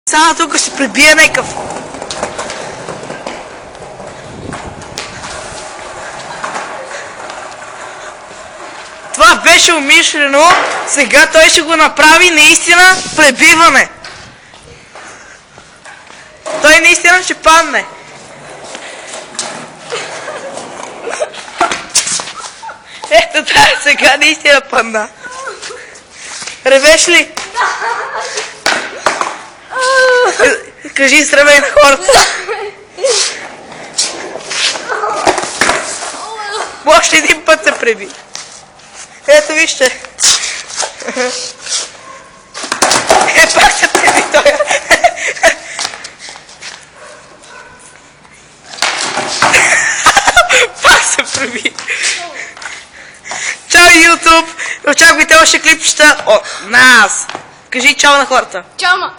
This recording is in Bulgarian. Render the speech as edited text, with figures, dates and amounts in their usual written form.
Само тук се прибие някакъв. Това беше умишлено, сега той ще го направи наистина пребиване. Той наистина ще падне. Ето тая сега наистина падна. Ревеш ли? Кажи здравей на хората. Още един път се преби. Ето вижте. Пак се преби той. Пак се преби. Чао, YouTube! Очаквайте още клипчета от нас. Кажи чао на хората. Чао, ма!